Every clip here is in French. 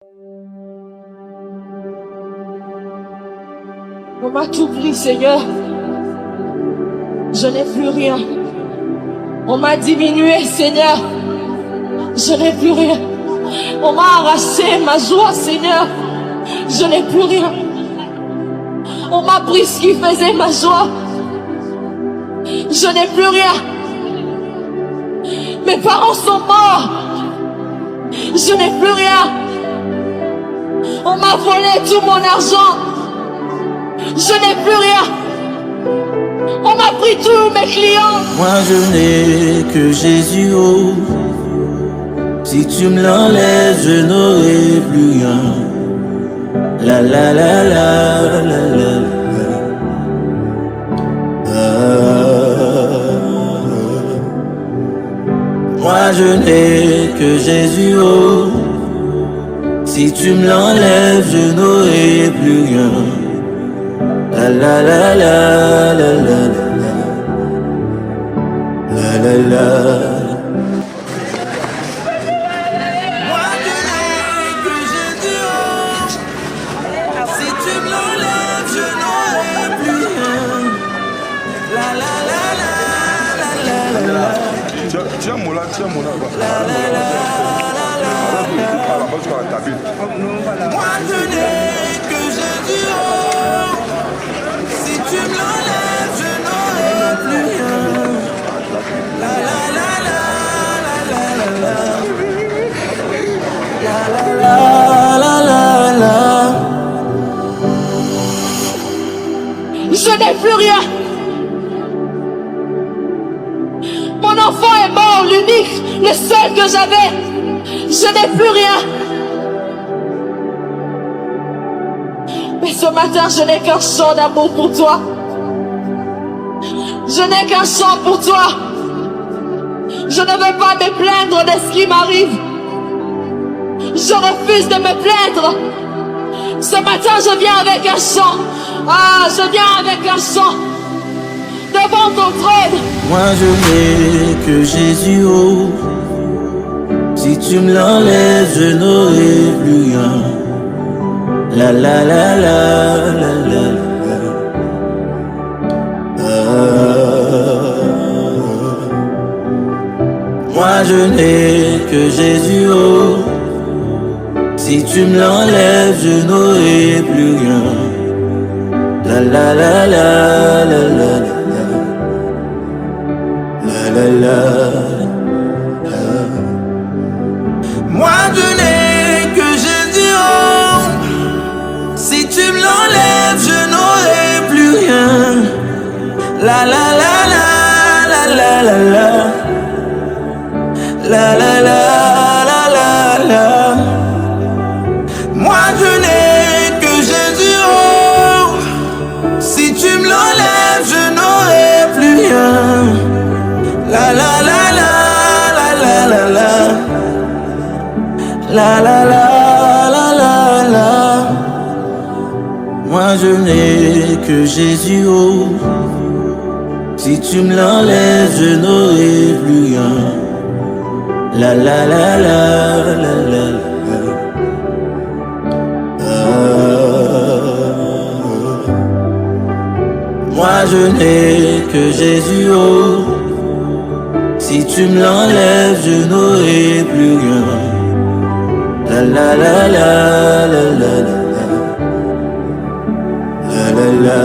On m'a tout pris, Seigneur. Je n'ai plus rien. On m'a diminué, Seigneur. Je n'ai plus rien. On m'a arraché ma joie, Seigneur. Je n'ai plus rien. On m'a pris ce qui faisait ma joie. Je n'ai plus rien. Mes parents sont morts. Je n'ai plus rien. On m'a volé tout mon argent. Je n'ai plus rien. On m'a pris tous mes clients. Moi je n'ai que Jésus, oh. Si tu me l'enlèves, je n'aurai plus rien. La la la la la la Moi je n'ai que Jésus, oh. Si tu me l'enlèves, je n'aurai plus rien. La la la la la la la la la. Moi je n'ai que Jésus, oh. Si tu me l'enlèves, je n'aurai plus rien. La la la la la la la. Tiens mon là. Moi je n'ai que Jésus, oh. Si tu me l'enlèves, je n'aurai plus rien. La la la la la la la la la la. Je n'ai plus rien. Mon enfant est mort, l'unique, le seul que j'avais. Je n'ai plus rien. Mais ce matin, je n'ai qu'un chant d'amour pour toi. Je n'ai qu'un chant pour toi. Je ne veux pas me plaindre de ce qui m'arrive. Je refuse de me plaindre. Ce matin, je viens avec un chant. Ah, je viens avec un chant. Devant ton trône. Moi je n'ai que Jésus, oh. Si tu me l'enlèves, je n'aurai plus rien. La la la la la la Moi je n'ai que Jésus, oh. Si tu me l'enlèves, je n'aurai plus rien. La la la la la la la la. Moi je n'ai que Jésus, oh. Si tu me l'enlèves, je n'aurai plus rien. La la la la la la la la la la la la la. Moi je n'ai que Jésus, oh. Si tu me l'enlèves, je n'aurai plus rien. La la la la la la la la la la la la. Moi je n'ai que Jésus, oh. Si tu me l'enlèves, je n'aurai plus rien. La la la la la la Moi je n'ai que Jésus, oh. Si tu me l'enlèves, je n'aurai plus rien. La la la la la la la la.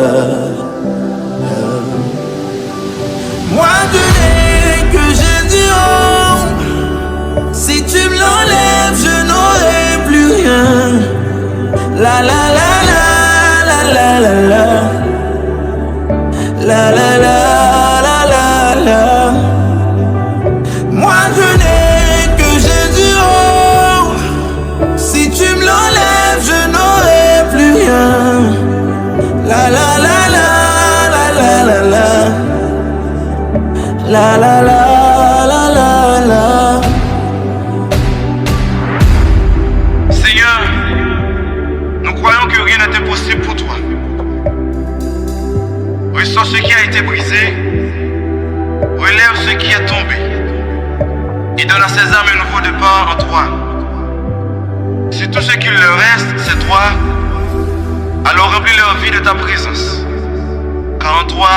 Moi je n'ai que Jésus, oh. Si tu me l'enlèves, je n'aurai plus rien. La la la la la la la la la la la la. Moi je n'ai que Jésus, oh. Si tu me l'enlèves, je n'aurai plus rien. La la la la la la la la la la la la. Seigneur, nous croyons que rien n'est impossible pour toi. Ressors ce qui a été brisé, relève ce qui est tombé, et donne à ces âmes un nouveau départ en toi. Si tout ce qu'il leur reste, c'est toi, alors remplis leur vie de ta présence. Car en toi,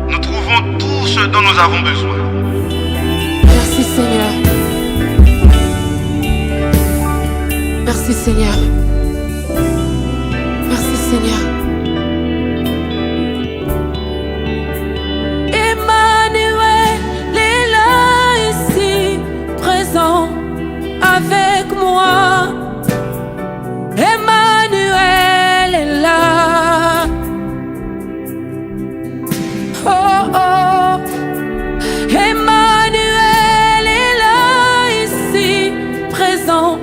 nous trouvons tout ce dont nous avons besoin. Merci Seigneur. Merci Seigneur. Merci Seigneur. Emmanuel est là ici, présent avec moi. Emmanuel est là. Oh oh. Emmanuel est là ici, présent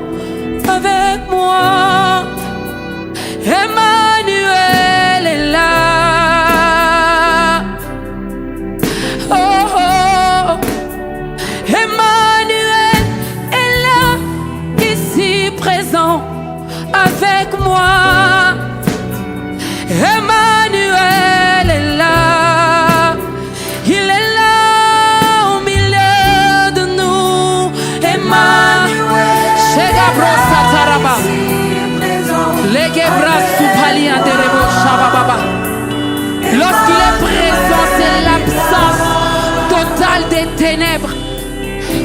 avec moi. Emmanuel est là. Oh oh. Emmanuel est là ici, présent avec moi. Emmanuel est là. Il est là au milieu de nous. Emmanuel. Chega brosa taraba. Lege brasu pali anderebo shababa. Lorsqu'il est présent, c'est l'absence totale des ténèbres.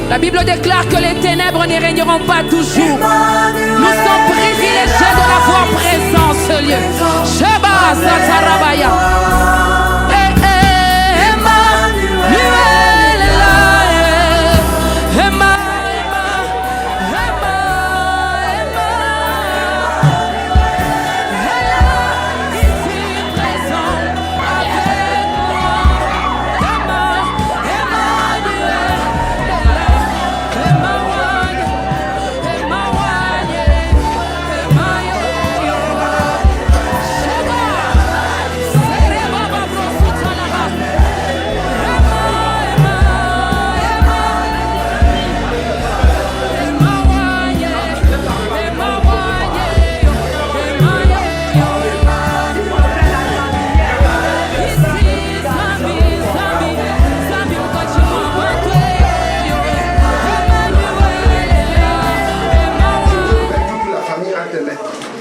La Bible déclare que les ténèbres n'y régneront pas toujours. Nous sommes privilégiés de l'avoir présent en ce lieu. Sheba Satarabaya. Emmanuel est là.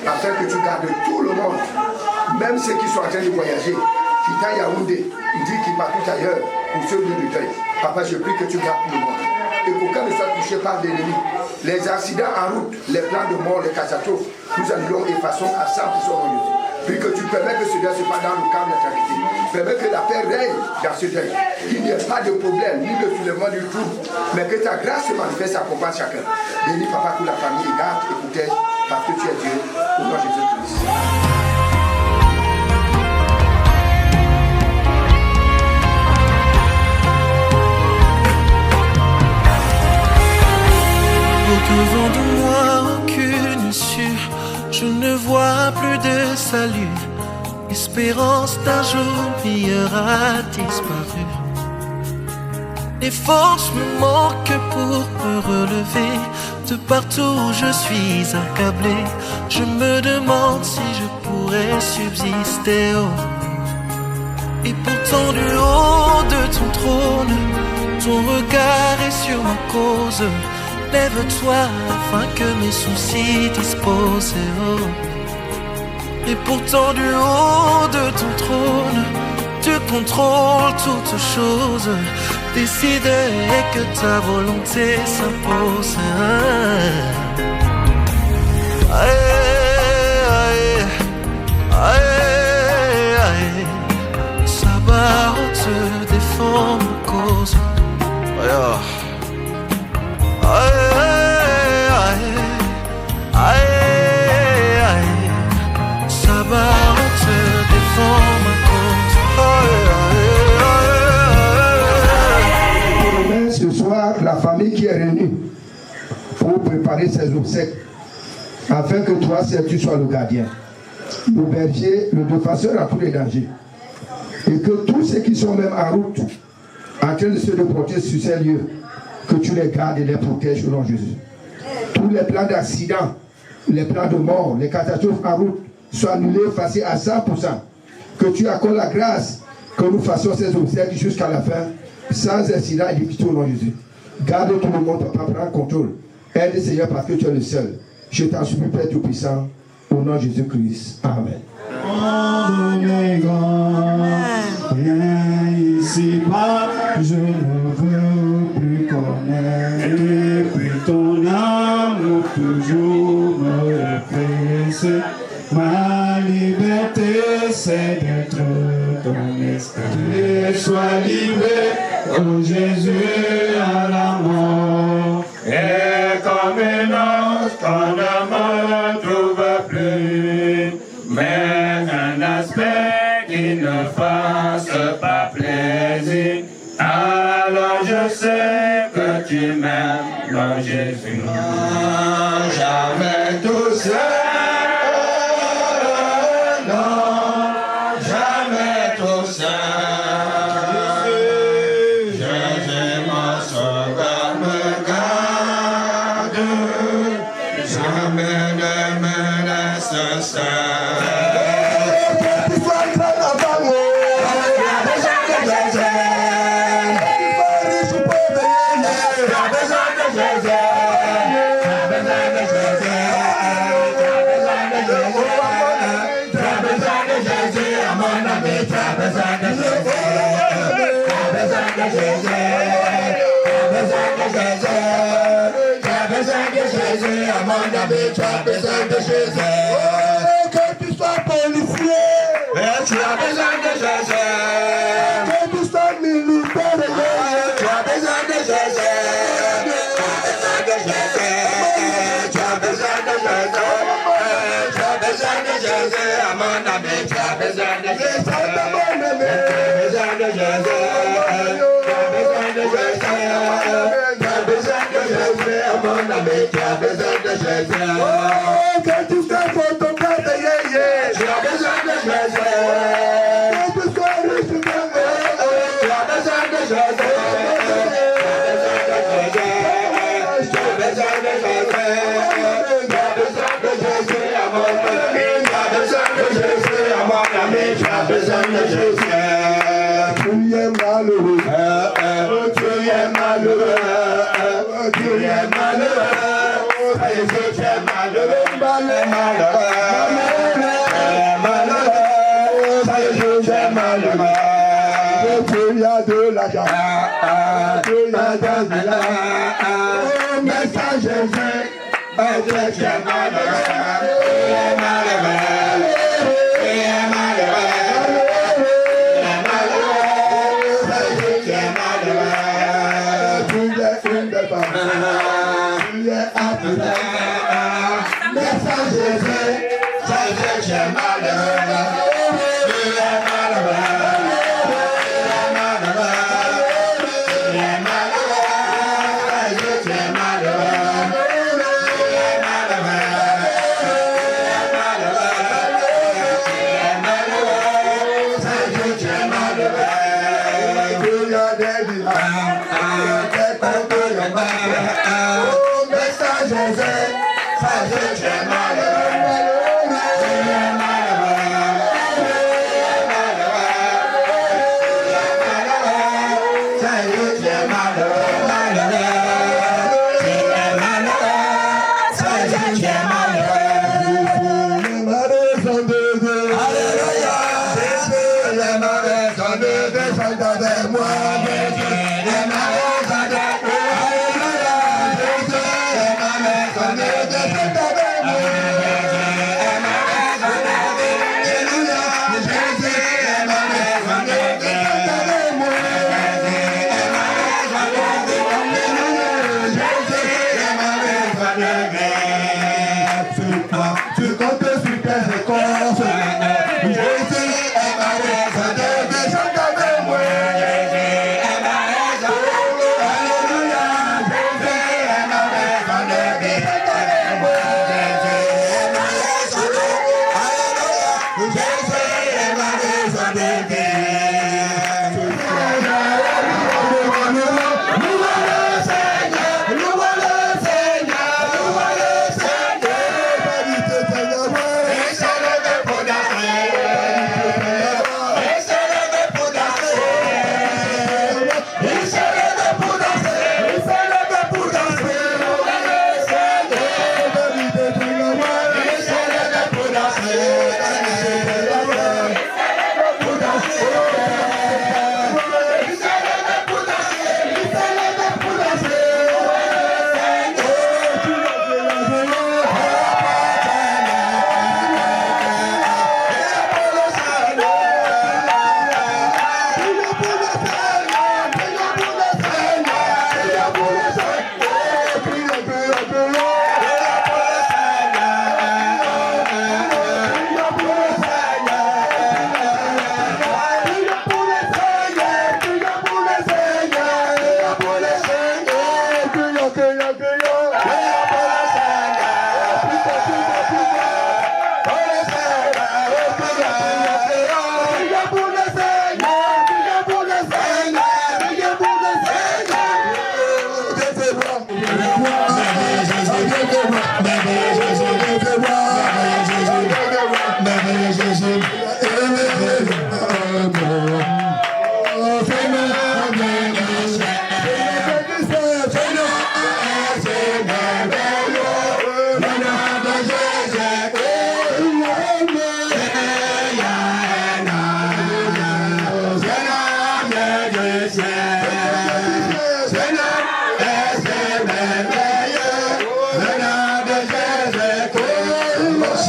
Afin que tu gardes tout le monde, même ceux qui sont en train de voyager, qui sont à Yaoundé, il dit qu'ils partent ailleurs pour ce lieu de deuil. Papa, je prie que tu gardes tout le monde et qu'aucun ne soit touché par l'ennemi. Les accidents en route, les plans de mort, les catastrophes, nous annulons et façons à 100% en Jésus. Puis que tu permets que ce deuil se passe dans le calme de la tranquillité. Permets que la paix règne dans ce deuil. Qu'il n'y ait pas de problème, ni de soulèvement du trouble, mais que ta grâce se manifeste, accompagne chacun. Bénis Papa pour la famille et garde et protège parce que tu es Dieu. Au nom de Jésus-Christ. Au-devant de moi, aucune issue. Je ne vois plus de salut. L'espérance d'un jour meilleur a disparu. Les forces me manquent pour me relever. De partout où je suis accablé, je me demande si je pourrais subsister. Oh. Et pourtant du haut de ton trône, ton regard est sur ma cause. Lève-toi afin que mes soucis disposent. Oh. Et pourtant du haut de ton trône, tu contrôles toutes choses. Décide et que ta volonté s'impose. Aïe, aïe, aïe. Sabbat te défend ma cause. Aïe. Ce soir, la famille qui est réunie pour préparer ses obsèques, afin que toi, seul, tu sois le gardien, le berger, le défenseur à tous les dangers, et que tous ceux qui sont même en route, en train de se reporter sur ces lieux, que tu les gardes et les protèges au nom de Jésus. Tous les plans d'accident, les plans de mort, les catastrophes en route soient annulés, effacés à 100%. Que tu accordes la grâce que nous fassions ces obsèques jusqu'à la fin, sans incident et difficulté au nom de Jésus. Garde tout le monde, papa, prends contrôle. Aide Seigneur parce que tu es le seul. Je t'en supplie, Père Tout-Puissant, au nom de Jésus-Christ. Amen. Mon grand, rien ici-bas, je ne veux plus connaître. Et puis ton amour toujours me presse. Ma liberté, c'est d'être ton esprit. Et sois livré, oh Jésus, à la mort. Et comme un ange, qu'on ne me trouve plus. Mais un aspect qui ne fasse pas plaisir. Alors je sais que tu m'aimes, mon Jésus. Non, jamais tout seul. Non, jamais tout seul. Jésus, mon sauveur, me garde. Jamais ne me laisse seul. Que tu sois policier, Tu as besoin de Jésus. que tu sois militaire, Tu as besoin de Jésus. Tu as besoin de Jésus. Tu as besoin de Jésus, à mon ami. Tu as besoin de Jésus. Tu as besoin de Jésus. Tu as besoin de Jésus. Tu as besoin de Jésus, à mon ami. Tu as besoin de Jésus. que tu sois photographe, Tu as besoin de Jésus. que tu sois riche, Tu as besoin de Jésus. Tu as besoin de Jésus. Tu as besoin de Jésus, à mon ami. Tu as besoin de Jésus, à mon ami. Tu as besoin de Jésus. tu es malheureux, Tu es malheureux. Tu es malheureux. Jésus, tu es malheureux. Malheureux. Jésus, tu es malheureux. tu as de l'argent, tu as de l'argent, Mais ça, Jésus, Jésus, tu es malheureux. Tu es malheureux. Tu es malheureux. Tu es malheureux. Jésus, tu es malheureux. tu es une des femmes, tu es appelé, Mais ça, Jésus, Jésus, tu es malheureux. Tu es malheureux. Tu es malheureux. Tu es malheureux. Jésus, tu es malheureux. Tu es malheureux. Tu es malheureux. Jésus, tu es malheureux. tu as des villages, des comptes de banque. Mais ça, Jésus, tu es malheureux.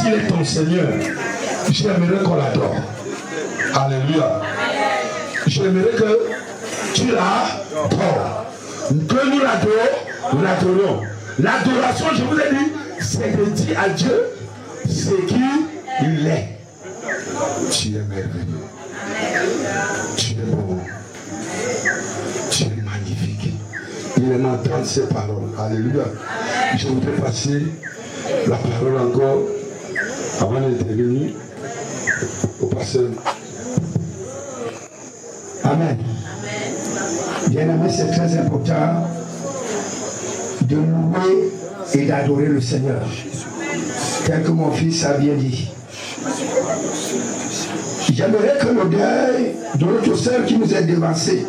s'il est ton Seigneur, j'aimerais qu'on l'adore. Alléluia. J'aimerais que tu l'adores. Que nous l'adorons. L'adoration, je vous ai dit, c'est de dire à Dieu ce qu'il est. Tu es merveilleux. Tu es beau. Tu es magnifique. Il aime entendre ces paroles. Alléluia. Je voudrais passer la parole encore avant d'intervenir au pasteur. Amen. Bien-aimé, c'est très important de louer et d'adorer le Seigneur. Tel que mon fils a bien dit. J'aimerais que le deuil de notre sœur qui nous est devancé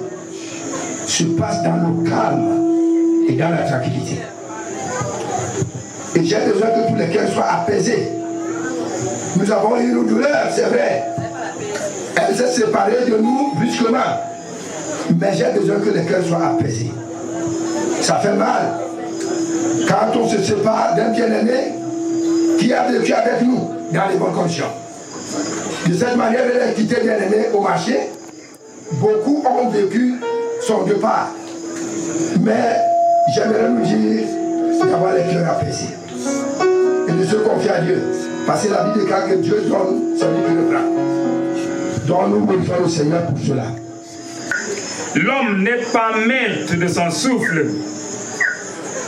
se passe dans le calme et dans la tranquillité. Et j'ai besoin que tous les cœurs soient apaisés. Nous avons eu une douleur, c'est vrai. Elle s'est séparée de nous brusquement. Mais j'ai besoin que les cœurs soient apaisés. Ça fait mal. Quand on se sépare d'un bien-aimé qui a vécu avec nous dans les bonnes conditions. De cette manière, elle a quitté bien-aimé au marché. Beaucoup ont vécu son départ. Mais j'aimerais nous dire d'avoir les cœurs apaisés. Et de se confier à Dieu. Parce que la vie de quand que Dieu donne, c'est lui qui le prend. Donc nous glorifions le Seigneur pour cela. L'homme n'est pas maître de son souffle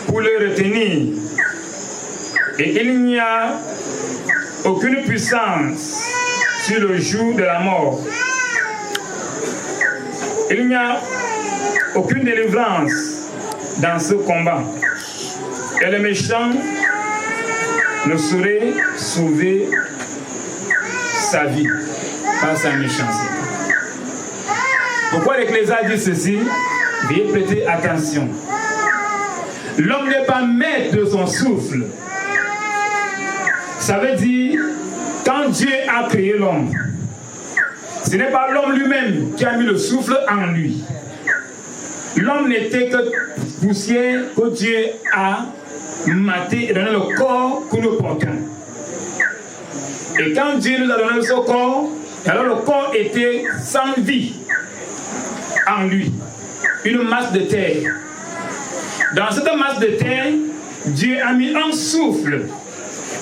pour le retenir. Et il n'y a aucune puissance sur le jour de la mort. Il n'y a aucune délivrance dans ce combat. Et le méchant ne saurait sauver sa vie par sa méchanceté. Pourquoi l'Ecclésiaste dit ceci? Veuillez prêter attention. L'homme n'est pas maître de son souffle. Ça veut dire, quand Dieu a créé l'homme, ce n'est pas l'homme lui-même qui a mis le souffle en lui. L'homme n'était que poussière que Dieu a maté et donné le corps que nous portons. Et quand Dieu nous a donné ce corps, alors le corps était sans vie en lui, une masse de terre. Dans cette masse de terre, Dieu a mis un souffle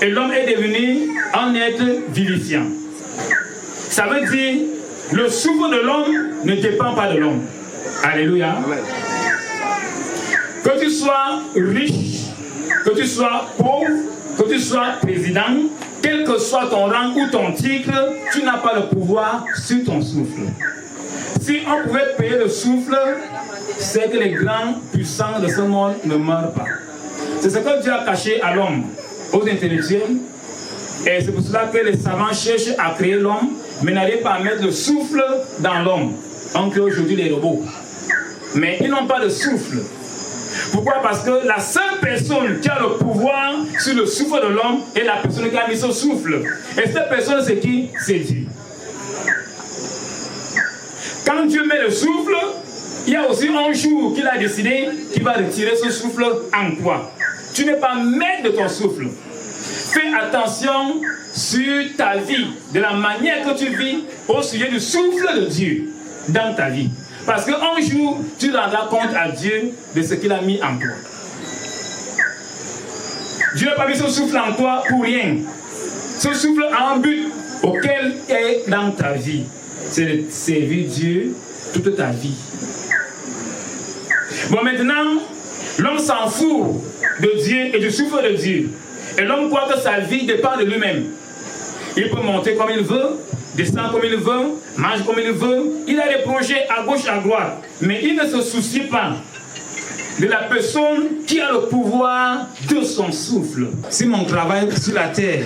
et l'homme est devenu un être vivifiant. Ça veut dire, le souffle de l'homme ne dépend pas de l'homme. Alléluia. Que tu sois riche, que tu sois pauvre, que tu sois président, quel que soit ton rang ou ton titre, tu n'as pas le pouvoir sur ton souffle. Si on pouvait payer le souffle, c'est que les grands puissants de ce monde ne meurent pas. C'est ce que Dieu a caché à l'homme, aux intellectuels. Et c'est pour cela que les savants cherchent à créer l'homme, mais n'arrivent pas à mettre le souffle dans l'homme. On crée aujourd'hui les robots. Mais ils n'ont pas de souffle. Pourquoi? Parce que la seule personne qui a le pouvoir sur le souffle de l'homme est la personne qui a mis ce souffle. Et cette personne, c'est qui? C'est Dieu. Quand Dieu met le souffle, il y a aussi un jour qu'il a décidé qu'il va retirer ce souffle en toi. Tu n'es pas maître de ton souffle. Fais attention sur ta vie, de la manière que tu vis au sujet du souffle de Dieu dans ta vie. Parce qu'un jour, tu rendras compte à Dieu de ce qu'il a mis en toi. Dieu n'a pas mis ce souffle en toi pour rien. Ce souffle a un but auquel est dans ta vie. C'est de servir Dieu toute ta vie. Bon, maintenant, l'homme s'en fout de Dieu et du souffle de Dieu. Et l'homme croit que sa vie dépend de lui-même. Il peut monter comme il veut, descendre comme il veut, mange comme il veut. Il a des projets à gauche, à droite. Mais il ne se soucie pas de la personne qui a le pouvoir de son souffle. Si mon travail sur la terre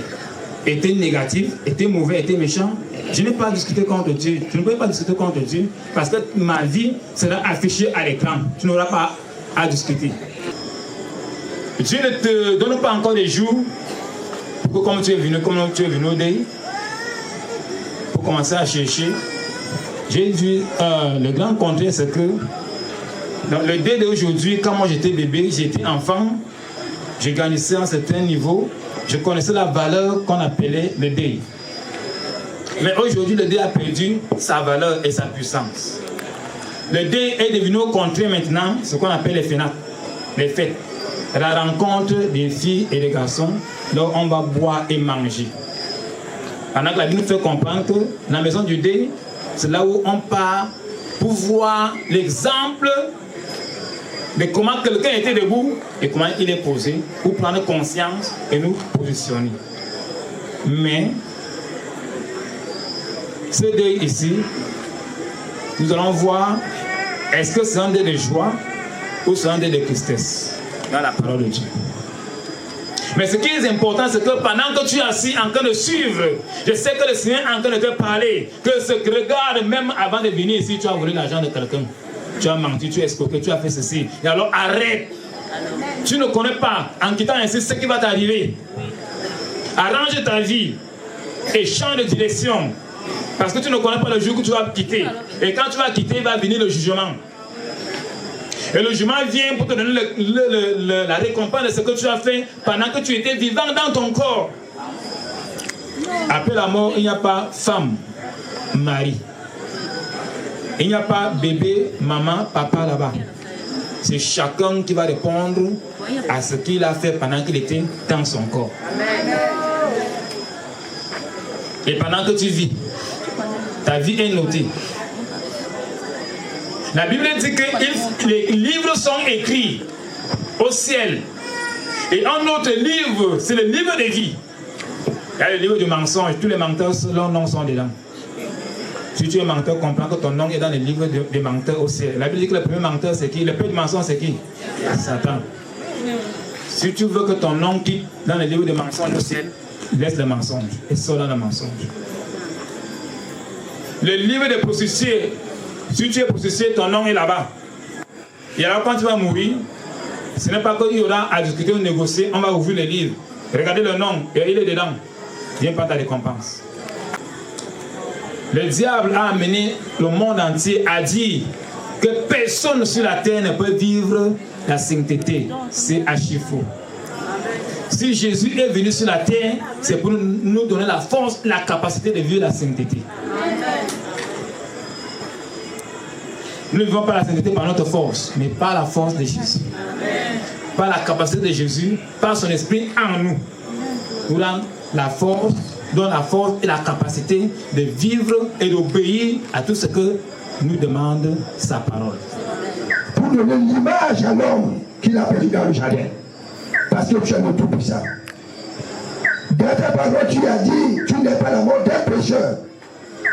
était négatif, était mauvais, était méchant, je n'ai pas discuté contre Dieu. Je ne peux pas discuter contre Dieu parce que ma vie sera affichée à l'écran. Tu n'auras pas à discuter. Dieu ne te donne pas encore des jours pour que comme tu es venu au deuil, pour commencer à chercher. J'ai dit, le grand contraire, c'est que dans le deuil d'aujourd'hui, quand moi j'étais bébé, j'étais enfant, je gagnais un certain niveau, je connaissais la valeur qu'on appelait le deuil. Mais aujourd'hui, le deuil a perdu sa valeur et sa puissance. Le deuil est devenu au contraire maintenant ce qu'on appelle les FENAC, les fêtes. La rencontre des filles et des garçons, là on va boire et manger. Pendant que la Bible nous fait comprendre que la maison du deuil, c'est là où on part pour voir l'exemple de comment quelqu'un était debout et comment il est posé, pour prendre conscience et nous positionner. Mais ce deuil ici, nous allons voir, est-ce que c'est un deuil de joie ou c'est un deuil de tristesse dans la parole de Dieu. Mais ce qui est important, c'est que pendant que tu es assis en train de suivre, je sais que le Seigneur est en train de te parler, que ce que regarde même avant de venir ici, tu as volé l'argent de quelqu'un, tu as menti, tu as escroqué, tu as fait ceci. Et alors arrête. Tu ne connais pas, en quittant ainsi, ce qui va t'arriver. Arrange ta vie et change de direction. Parce que tu ne connais pas le jour que tu vas quitter. Et quand tu vas quitter, va venir le jugement. Et le jugement vient pour te donner la récompense de ce que tu as fait pendant que tu étais vivant dans ton corps. Après la mort, il n'y a pas femme, mari. Il n'y a pas bébé, maman, papa là-bas. C'est chacun qui va répondre à ce qu'il a fait pendant qu'il était dans son corps. Et pendant que tu vis, ta vie est notée. La Bible dit que les livres sont écrits au ciel. Et un autre livre, c'est le livre de vie. Il y a le livre du mensonge. Tous les menteurs, leurs noms sont dedans. Si tu es menteur, comprends que ton nom est dans le livre des menteurs au ciel. La Bible dit que le premier menteur, c'est qui? Le père du mensonge, c'est qui? Satan. Si tu veux que ton nom quitte dans le livre des mensonges au ciel, laisse le mensonge et sors dans le mensonge. Le livre des prostituées, si tu es prostituée, ton nom est là-bas. Et alors quand tu vas mourir, ce n'est pas qu'il y aura à discuter ou négocier, on va ouvrir le livre. Regardez le nom, et il est dedans. Viens pas ta récompense. Le diable a amené le monde entier à dire que personne sur la terre ne peut vivre la sainteté. C'est archi-faux. Si Jésus est venu sur la terre, c'est pour nous donner la force, la capacité de vivre la sainteté. Nous ne vivons pas la sainteté par notre force, mais par la force de Jésus. Par la capacité de Jésus, par son esprit en nous. Nous donne la force et la capacité de vivre et d'obéir à tout ce que nous demande sa parole. Pour donner l'image à l'homme qu'il a perdu dans le jardin. Parce que tu es le Tout-Puissant. Dans ta parole, tu as dit, tu n'es pas la mort d'un pécheur.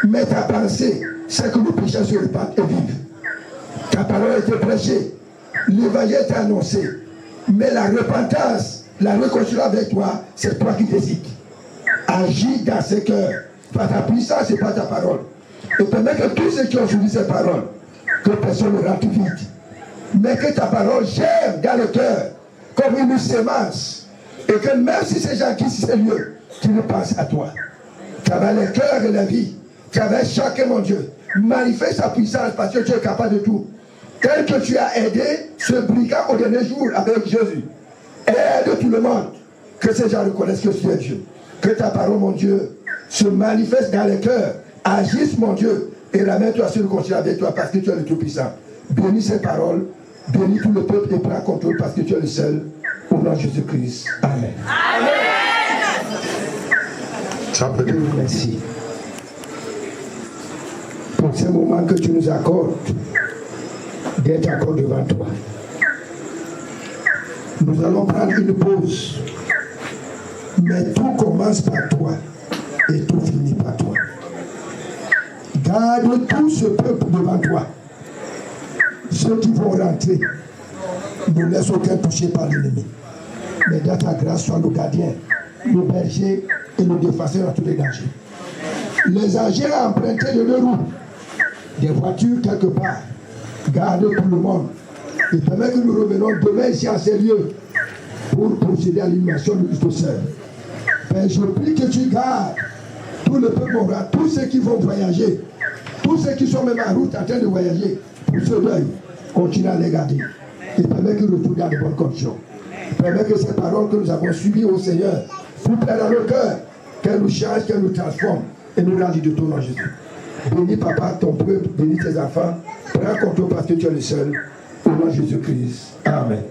Mais ta pensée, c'est que le pécheur se répand et vive. Ta parole a été prêchée. L'évangile est annoncé. Mais la repentance, la réconciliation avec toi, c'est toi qui décides. Agis dans ce cœur. Par ta puissance et par ta parole. Et permets que tous ceux qui ont suivi cette parole, que personne ne rentre vite. Mais que ta parole germe dans le cœur comme une sémence. Et que même si ces gens quittent ces lieux, tu ne penses à toi. Tu avais le cœur et la vie. Tu avais chacun, mon Dieu. Manifeste sa puissance parce que tu es capable de tout. Tel que tu as aidé ce brigand au dernier jour avec Jésus. Aide tout le monde. Que ces gens reconnaissent que tu es Dieu. Que ta parole, mon Dieu, se manifeste dans les cœurs. Agisse, mon Dieu, et ramène-toi sur le concile avec toi parce que tu es le Tout-Puissant. Bénis ces paroles. Bénis tout le peuple et prends contrôle parce que tu es le seul. Au nom de Jésus-Christ. Amen. Amen. Merci pour ce moment que tu nous accordes d'être encore devant toi. Nous allons prendre une pause. Mais tout commence par toi et tout finit par toi. Garde tout ce peuple devant toi. Ceux qui vont rentrer, ne laisse aucun touché par l'ennemi. Mais dans ta grâce, sois le gardien, le berger et le défenseur à tous les dangers. Les engins empruntés de deux roues, des voitures quelque part, garde tout le monde. Et permet que nous revenons demain ici en ces lieux pour procéder à l'illumination de Christ seul. Père, je prie que tu gardes tout le peuple moral, tous ceux qui vont voyager, tous ceux qui sont même en route en train de voyager, pour ce deuil, continue à les garder. Et permet qu'ils retournent dans de bonnes conditions. Permet que ces paroles que nous avons suivies au Seigneur Tout plaît dans le cœur. Qu'elle nous change, qu'elle nous transforme. Et nous rendit de tout en Jésus. Bénis papa, ton peuple, bénis tes enfants. Prends contrôle parce que tu es le seul. Au nom de Jésus-Christ. Amen.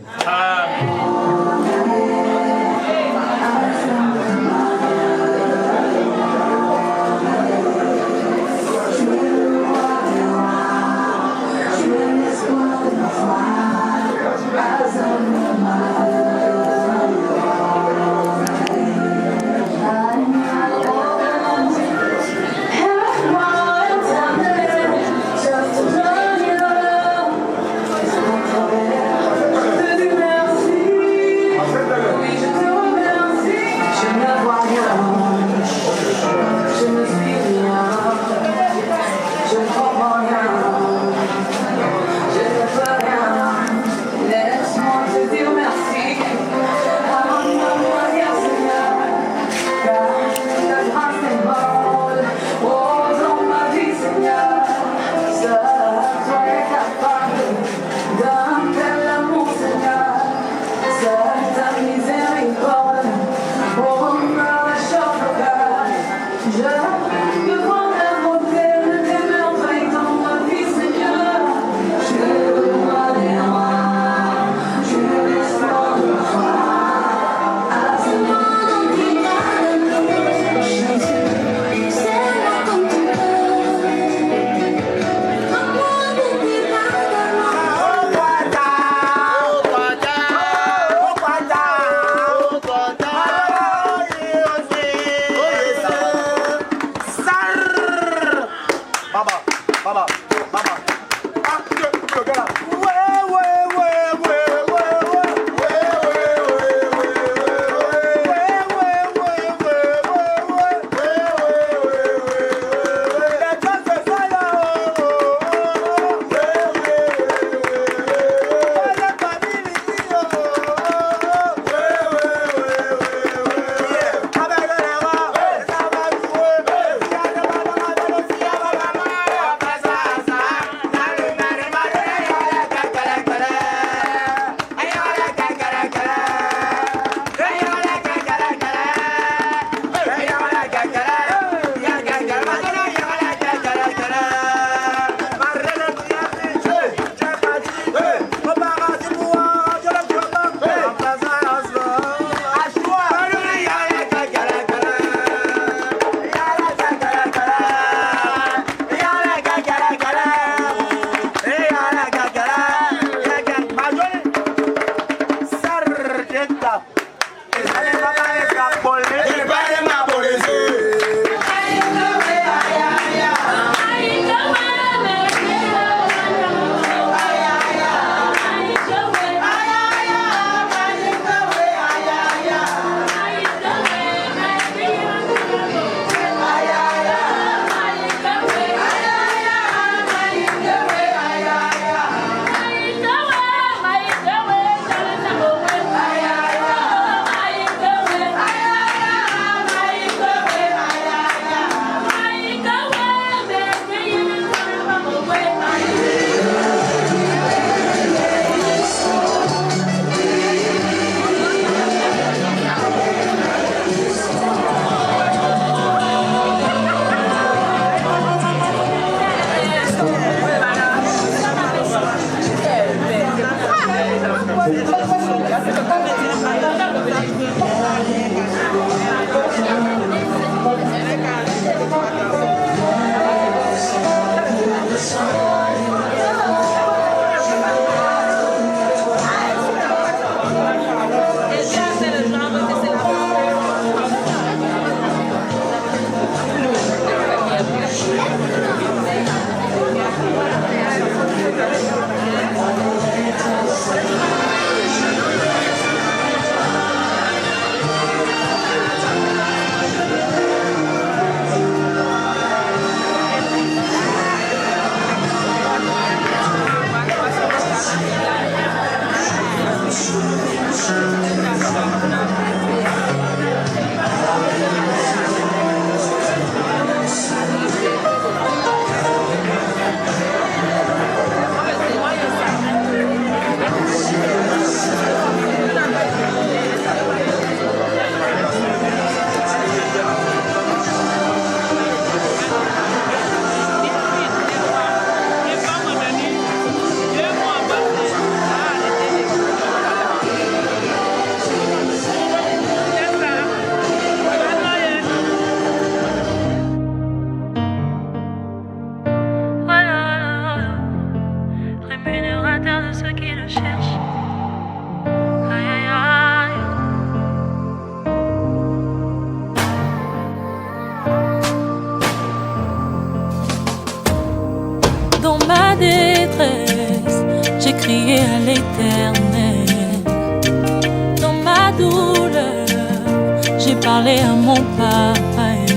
parlé à mon papa. Il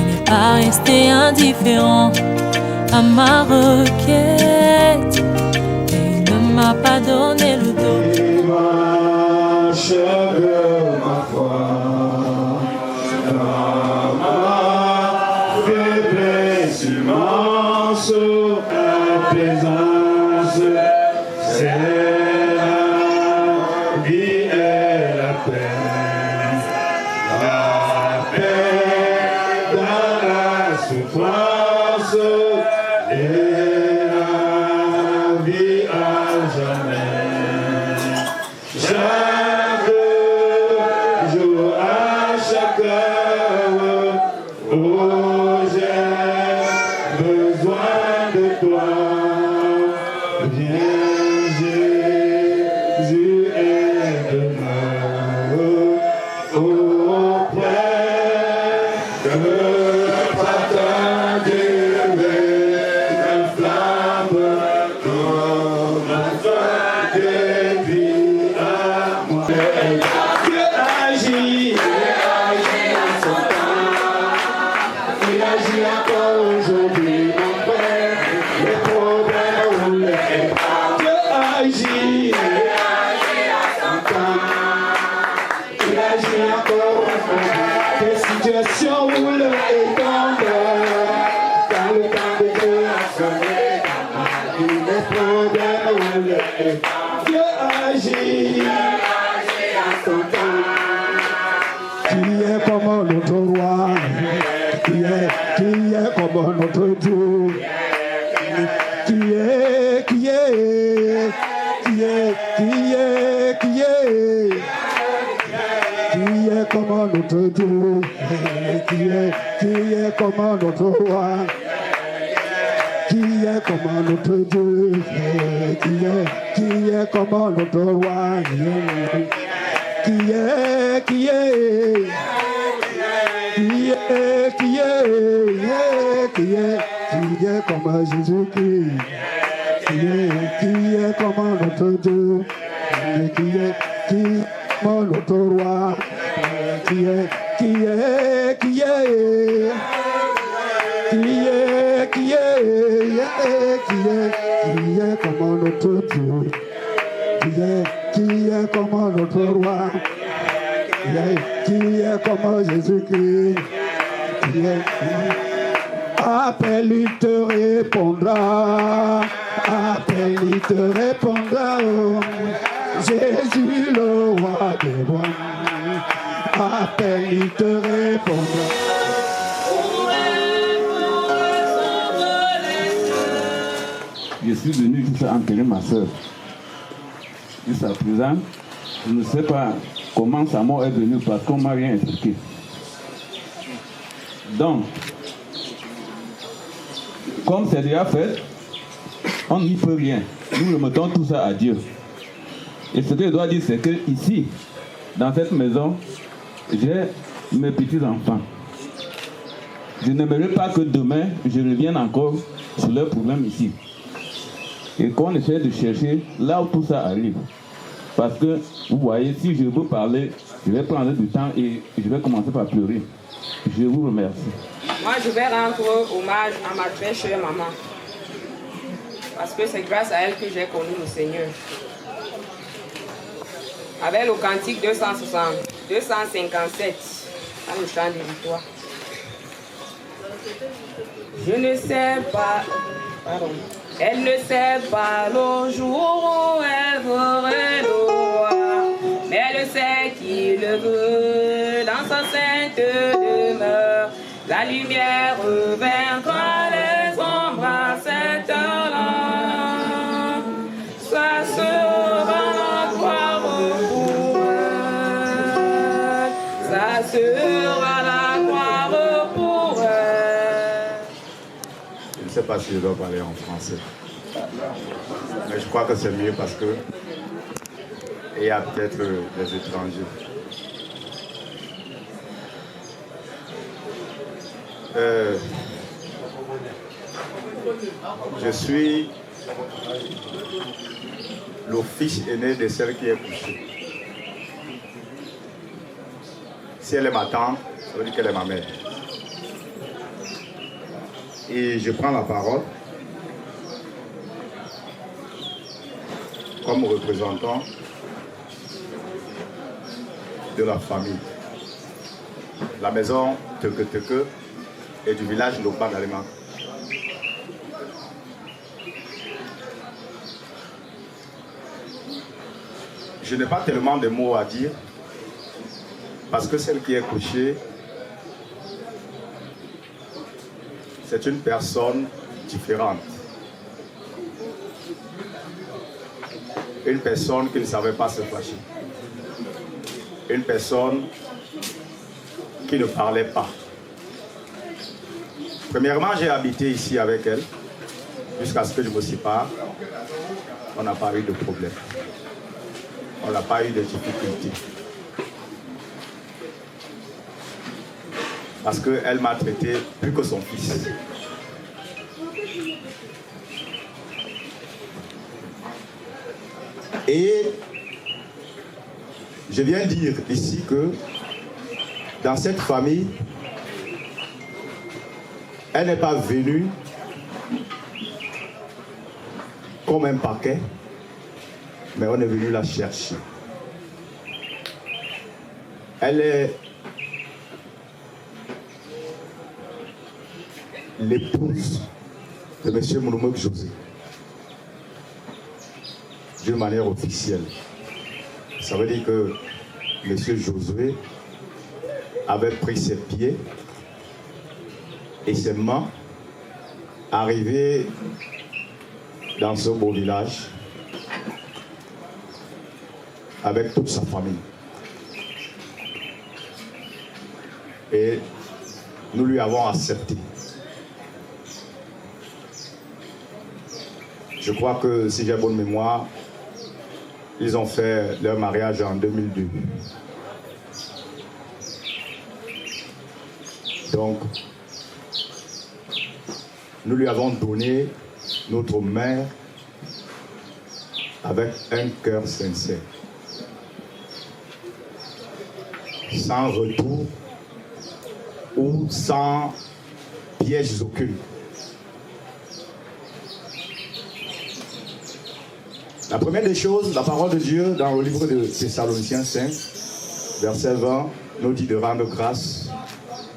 n'est pas resté indifférent à ma requête. Et il ne m'a pas donné le dos. Il m'achève ma foi dans ma faiblesse immense. La présence, c'est la vie et la paix. La paix dans la souffrance et la vie à jamais. Chaque jour, à chaque heure, oh, j'ai besoin de toi. Viens, Jésus, aide-moi auprès de ta une flamme comme toi depuis à moi. Dieu agit en son temps. Il agit encore aujourd'hui, mon frère. Les problèmes roulent. Dieu agit en son temps. Il agit encore aujourd'hui. Des situations roulent et tombent. Quand le temps de Dieu a sonné, les problèmes roulent. Dieu agit en son temps. Qui est comme notre roi, qui est comme notre Dieu, qui est comme notre Dieu, qui est comme notre roi, qui est comme notre Dieu, qui est comme notre roi, qui est comme Jésus-Christ, qui est comme notre Dieu, qui est comme notre roi, qui est comme notre Dieu, qui est comme notre roi, qui est comme Jésus-Christ, appelle, il te répondra, appelle, il te répondra, Jésus le roi des rois, appelle, il te répondra. Je suis venu juste enterrer ma soeur. Jusqu'à présent, je ne sais pas comment sa mort est venue parce qu'on ne m'a rien expliqué. Donc, comme c'est déjà fait, on n'y peut rien. Nous remettons tout ça à Dieu. Et ce que je dois dire, c'est que ici, dans cette maison, j'ai mes petits-enfants. Je n'aimerais pas que demain, je revienne encore sur leurs problèmes ici. Et qu'on essaie de chercher là où tout ça arrive. Parce que, vous voyez, si je veux parler, je vais prendre du temps et je vais commencer par pleurer. Je vous remercie. Moi, je vais rendre hommage à ma très chère maman. Parce que c'est grâce à elle que j'ai connu le Seigneur. Avec le cantique 257, dans le chant de victoire. Je ne sais pas, pardon. Elle ne sait pas le jour où elle verrait le roi, mais elle sait qu'il le veut dans sa sainte demeure. La lumière vaincra les ombres à cette heure-là. Ça sera la gloire pour elle. Ça sera la gloire pour elle. Je ne sais pas si je dois parler en français. Mais je crois que c'est mieux parce que il y a peut-être des étrangers. Je suis le fils aîné de celle qui est couchée. Si elle est ma tante, ça veut dire qu'elle est ma mère. Et je prends la parole comme représentant de la famille. La maison Teke et du village Lokba d'Alema. Je n'ai pas tellement de mots à dire parce que celle qui est couchée, c'est une personne différente. Une personne qui ne savait pas se fâcher. Une personne qui ne parlait pas. Premièrement, j'ai habité ici avec elle jusqu'à ce que je me sépare. On n'a pas eu de problème. On n'a pas eu de difficultés. Parce qu'elle m'a traité plus que son fils. Et je viens dire ici que dans cette famille, elle n'est pas venue comme un paquet, mais on est venu la chercher. Elle est l'épouse de M. Mounoumok José, d'une manière officielle. Ça veut dire que M. Josué avait pris ses pieds et ses mains, arrivé dans ce beau village avec toute sa famille. Et nous lui avons accepté. Je crois que, si j'ai bonne mémoire, ils ont fait leur mariage en 2002. Donc, nous lui avons donné notre mère avec un cœur sincère, sans retour ou sans pièges aucun. La première des choses, la parole de Dieu dans le livre de Thessaloniciens 5, verset 20, nous dit de rendre grâce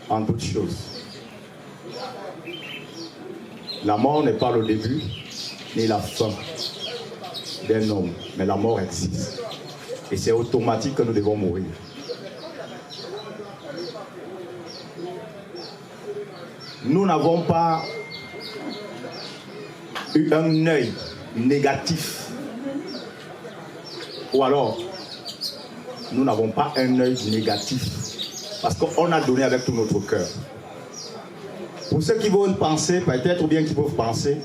en toutes choses. La mort n'est pas le début ni la fin d'un homme, mais la mort existe. Et c'est automatique que nous devons mourir. Nous n'avons pas eu un œil négatif. Ou alors, nous n'avons pas un œil négatif. Parce qu'on a donné avec tout notre cœur. Pour ceux qui veulent penser, peut-être, ou bien qui peuvent penser,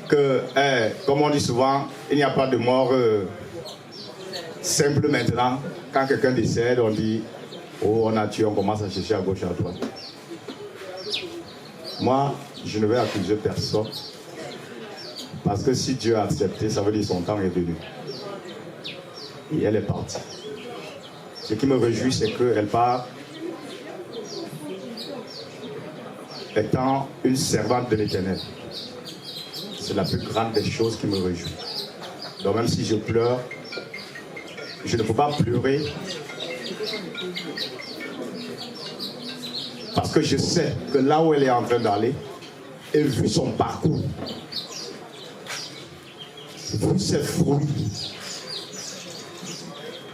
que, comme on dit souvent, il n'y a pas de mort simple maintenant. Quand quelqu'un décède, on dit, oh, on a tué, on commence à chercher à gauche, à droite. Moi, je ne vais accuser personne. Parce que si Dieu a accepté, ça veut dire que son temps est venu. Et elle est partie. Ce qui me réjouit, c'est qu'elle part étant une servante de l'Éternel. C'est la plus grande des choses qui me réjouit. Donc même si je pleure, je ne peux pas pleurer parce que je sais que là où elle est en train d'aller, et vu son parcours, vu ses fruits,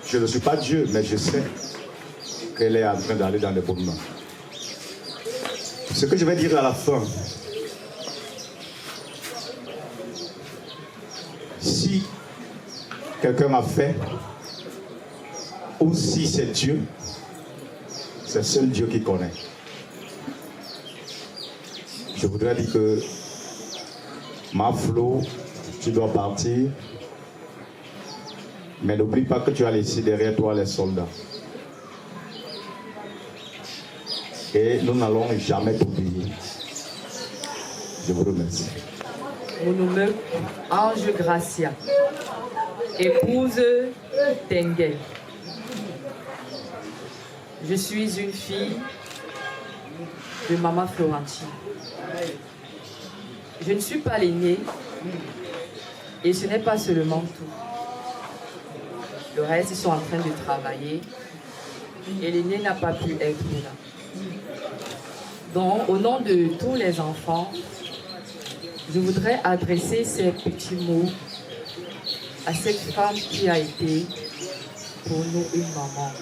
je ne suis pas Dieu, mais je sais qu'elle est en train d'aller dans les bonnes mains. Ce que je vais dire à la fin, si quelqu'un a fait, ou si c'est Dieu, c'est seul Dieu qui connaît. Je voudrais dire que ma Flo, tu dois partir, mais n'oublie pas que tu as laissé derrière toi les soldats. Et nous n'allons jamais t'oublier. Je vous remercie. Mounoumok, Ange Gracia, épouse Tengue. Je suis une fille de Maman Florentine. Je ne suis pas l'aînée et ce n'est pas seulement tout. Le reste, ils sont en train de travailler et l'aîné n'a pas pu être là. Donc, au nom de tous les enfants, je voudrais adresser ces petits mots à cette femme qui a été pour nous une maman.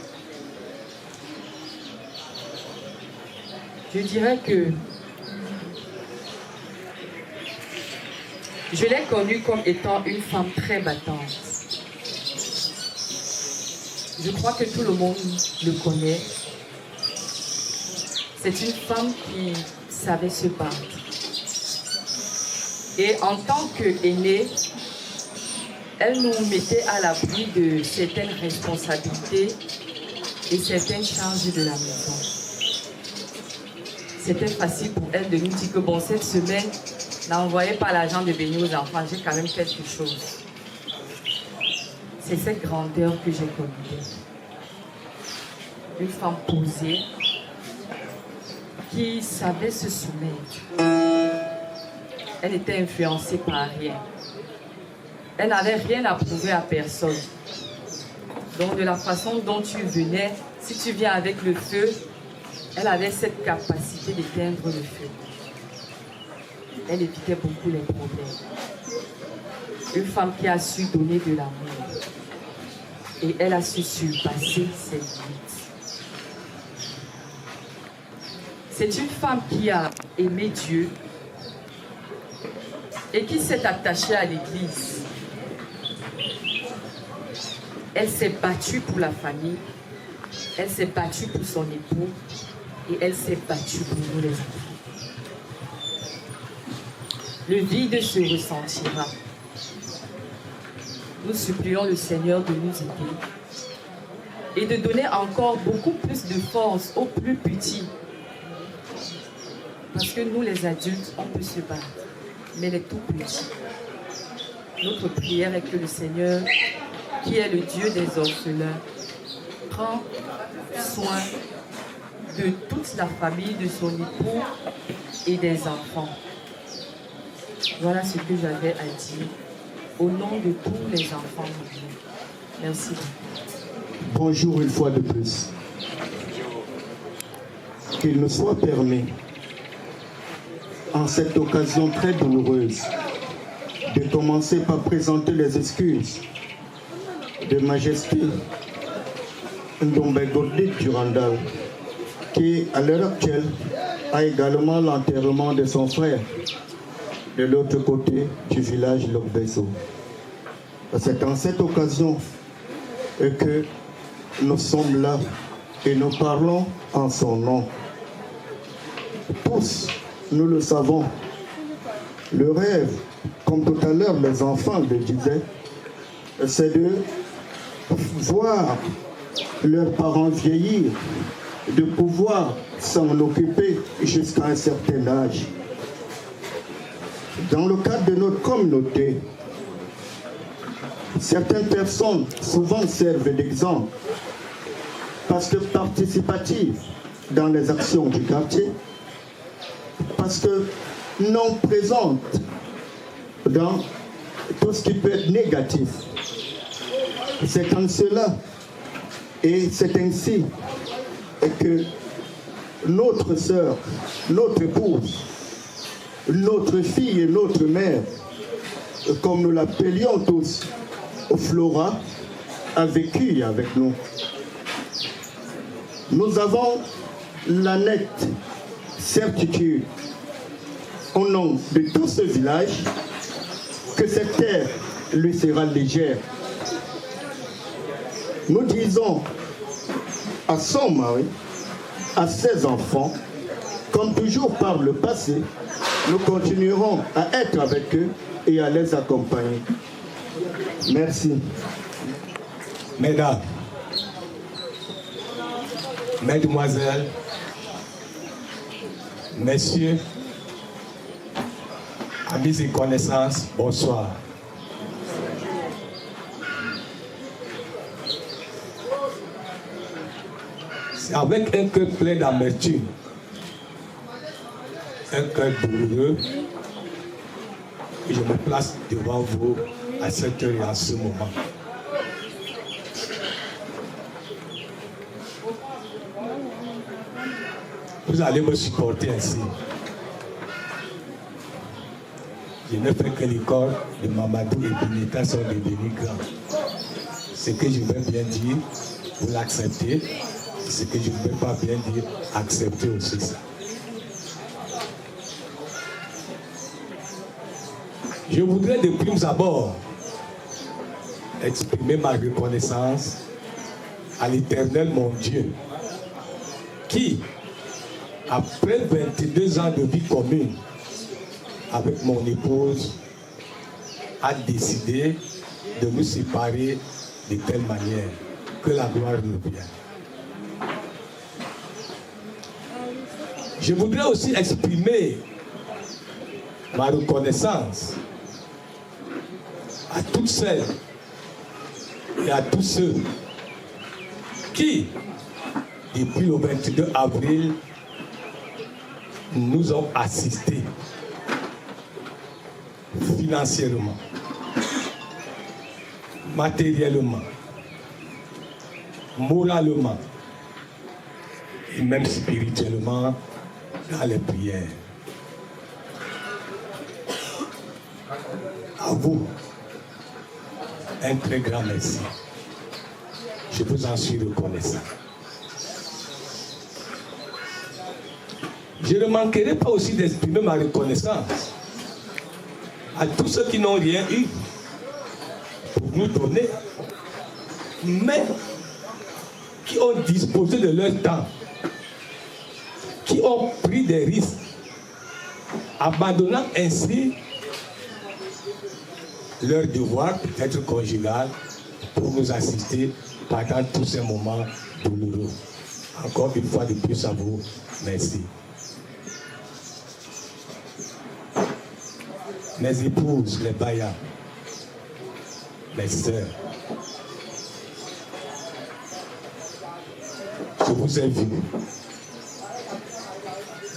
Je dirais que je l'ai connue comme étant une femme très battante. Je crois que tout le monde le connaît. C'est une femme qui savait se battre. Et en tant qu'aînée, elle nous mettait à l'abri de certaines responsabilités et certaines charges de la maison. C'était facile pour elle de nous dire que bon, cette semaine, n'envoyez pas l'argent de béni aux enfants, j'ai quand même quelque chose. C'est cette grandeur que j'ai connue. Une femme posée, qui savait se soumettre. Elle était influencée par rien. Elle n'avait rien à prouver à personne. Donc de la façon dont tu venais, si tu viens avec le feu, elle avait cette capacité d'éteindre le feu. Elle évitait beaucoup les problèmes. Une femme qui a su donner de l'amour. Et elle a su surpasser ses limites. C'est une femme qui a aimé Dieu et qui s'est attachée à l'Église. Elle s'est battue pour la famille, elle s'est battue pour son époux et elle s'est battue pour nous les enfants. Le vide se ressentira. Nous supplions le Seigneur de nous aider et de donner encore beaucoup plus de force aux plus petits. Parce que nous, les adultes, on peut se battre, mais les tout petits. Notre prière est que le Seigneur, qui est le Dieu des orphelins, prend soin de toute la famille, de son époux et des enfants. Voilà ce que j'avais à dire au nom de tous les enfants. Merci. Bonjour une fois de plus. Qu'il nous soit permis, en cette occasion très douloureuse, de commencer par présenter les excuses de Majesté Ndombe-Godit Durandal, qui, à l'heure actuelle, a également l'enterrement de son frère de l'autre côté du village Lokbeso. C'est en cette occasion que nous sommes là et nous parlons en son nom. Tous, nous le savons, le rêve, comme tout à l'heure les enfants le disaient, c'est de voir leurs parents vieillir, de pouvoir s'en occuper jusqu'à un certain âge. Dans le cadre de notre communauté, certaines personnes souvent servent d'exemple parce que participatives dans les actions du quartier, parce que non présentes dans tout ce qui peut être négatif. C'est en cela et c'est ainsi que notre sœur, notre épouse, notre fille et notre mère, comme nous l'appelions tous, Flora, a vécu avec nous. Nous avons la nette certitude, au nom de tout ce village, que cette terre lui sera légère. Nous disons à son mari, à ses enfants, comme toujours par le passé, nous continuerons à être avec eux et à les accompagner. Merci. Mesdames, Mesdemoiselles, Messieurs, amis et connaissances, bonsoir. C'est avec un cœur plein d'amertume, un cœur douloureux, que je me place devant vous à cette heure et à ce moment. Vous allez me supporter ainsi. Je ne fais que les corps de Mamadou et Bineta sont devenus grands. Ce que je veux bien dire, vous l'acceptez. Ce que je ne veux pas bien dire, acceptez aussi ça. Je voudrais de prime abord exprimer ma reconnaissance à l'Éternel mon Dieu, qui, après 22 ans de vie commune avec mon épouse, a décidé de nous séparer de telle manière que la gloire nous revienne. Je voudrais aussi exprimer ma reconnaissance à toutes celles et à tous ceux qui, depuis le 22 avril, nous ont assistés financièrement, matériellement, moralement et même spirituellement dans les prières. À vous, un très grand merci. Je vous en suis reconnaissant. Je ne manquerai pas aussi d'exprimer ma reconnaissance à tous ceux qui n'ont rien eu pour nous donner, mais qui ont disposé de leur temps, qui ont pris des risques, abandonnant ainsi leur devoir, peut-être conjugal, pour nous assister pendant tous ces moments douloureux. Encore une fois de plus à vous, merci. Mes épouses, les bayas, mes sœurs, je vous ai vu.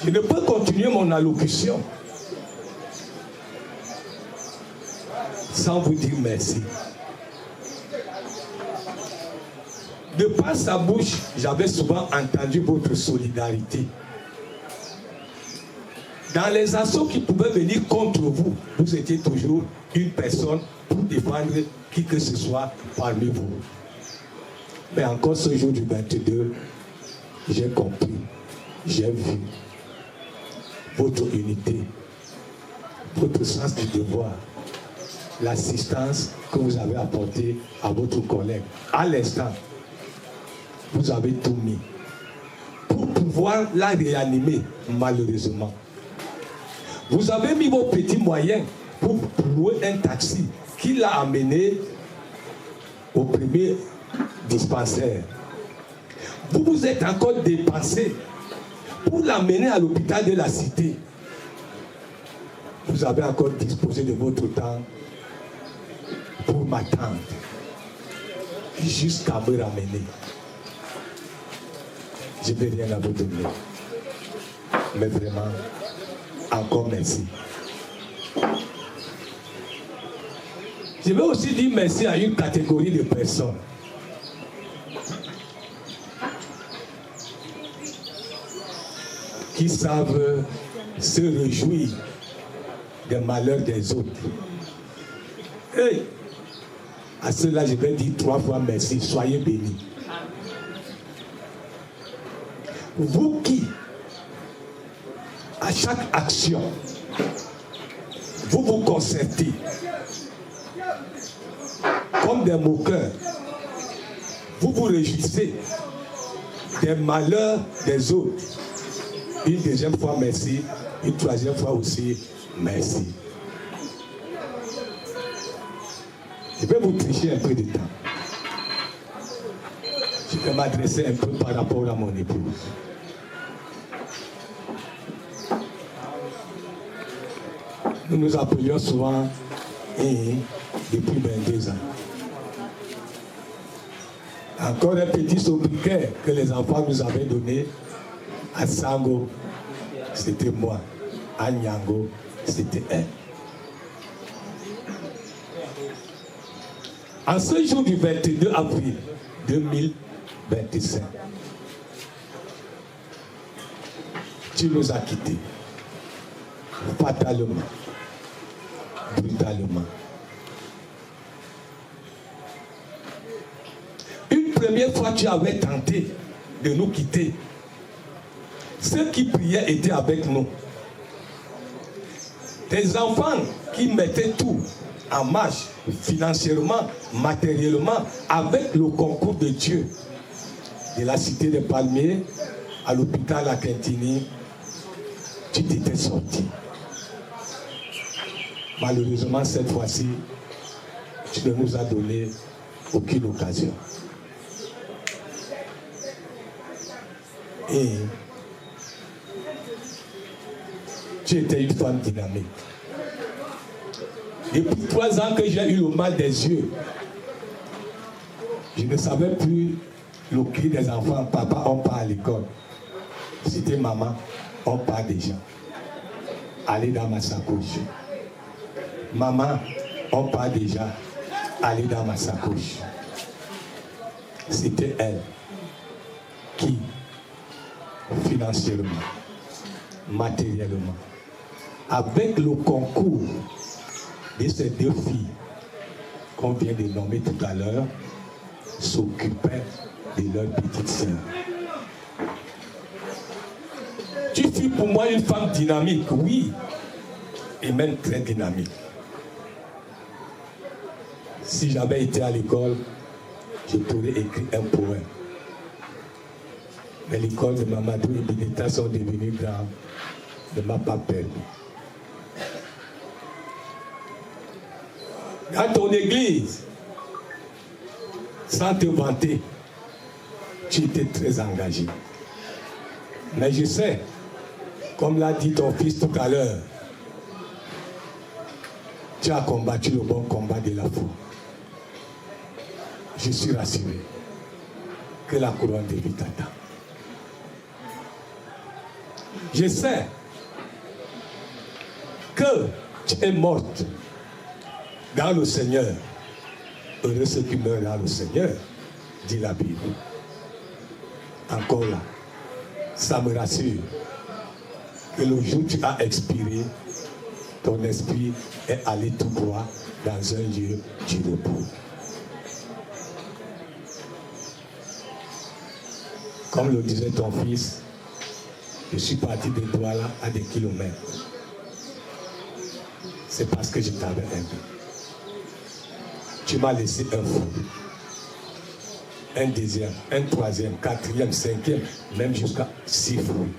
Je ne peux continuer mon allocution sans vous dire merci. De par sa bouche, j'avais souvent entendu votre solidarité. Dans les assauts qui pouvaient venir contre vous, vous étiez toujours une personne pour défendre qui que ce soit parmi vous. Mais encore ce jour du 22, j'ai compris, j'ai vu votre unité, votre sens du devoir, l'assistance que vous avez apportée à votre collègue. À l'instant, vous avez tout mis pour pouvoir la réanimer, malheureusement. Vous avez mis vos petits moyens pour louer un taxi qui l'a amené au premier dispensaire. Vous vous êtes encore dépensé pour l'amener à l'hôpital de la cité. Vous avez encore disposé de votre temps pour m'attendre jusqu'à me ramener. Je n'ai rien à vous donner. Mais vraiment, encore merci. Je veux aussi dire merci à une catégorie de personnes qui savent se réjouir des malheurs des autres. Et à cela, je vais dire 3 fois merci. Soyez bénis. Vous qui, à chaque action, vous vous concertez comme des moqueurs, vous vous réjouissez des malheurs des autres. Une deuxième fois, merci. Une troisième fois aussi, merci. Je vais vous tricher un peu de temps. Je vais m'adresser un peu par rapport à mon épouse. Nous nous appelions souvent depuis 22 ans. Encore un petit sobriquet que les enfants nous avaient donné. À Sango, c'était moi. À Nyango, c'était elle. En ce jour du 22 avril 2025, tu nous as quittés. Fatalement. Brutalement. Une première fois, tu avais tenté de nous quitter. Ceux qui priaient étaient avec nous. Tes enfants qui mettaient tout en marche, financièrement, matériellement, avec le concours de Dieu, de la cité des Palmiers à l'hôpital à Quintini, tu t'étais sorti. Malheureusement, cette fois-ci, tu ne nous as donné aucune occasion. Et tu étais une femme dynamique. Depuis 3 ans que j'ai eu le mal des yeux, je ne savais plus le cri des enfants. Papa, on part à l'école. C'était maman, on part déjà. Allez dans ma sacoche. Maman, on part déjà. Allez dans ma sacoche. C'était elle qui, financièrement, matériellement, avec le concours de ces 2 filles qu'on vient de nommer tout à l'heure, s'occupaient de leur petite sœur. Tu fus pour moi une femme dynamique, oui, et même très dynamique. Si j'avais été à l'école, je t'aurais écrit un poème. Mais l'école de Mamadou et Bideta sont devenues grandes, ne m'a pas permis. Dans ton église, sans te vanter, tu étais très engagé. Mais je sais, comme l'a dit ton fils tout à l'heure, tu as combattu le bon combat de la foi. Je suis rassuré que la couronne de vie t'attend. Je sais que tu es morte dans le Seigneur. Heureux ceux qui meurent dans le Seigneur, dit la Bible. Encore là, ça me rassure que le jour où tu as expiré, ton esprit est allé tout droit dans un lieu du repos. Comme le disait ton fils, je suis parti de toi là à des kilomètres. C'est parce que je t'avais aimé. Tu m'as laissé un fou, un deuxième, un troisième, quatrième, cinquième, même jusqu'à 6 fruits.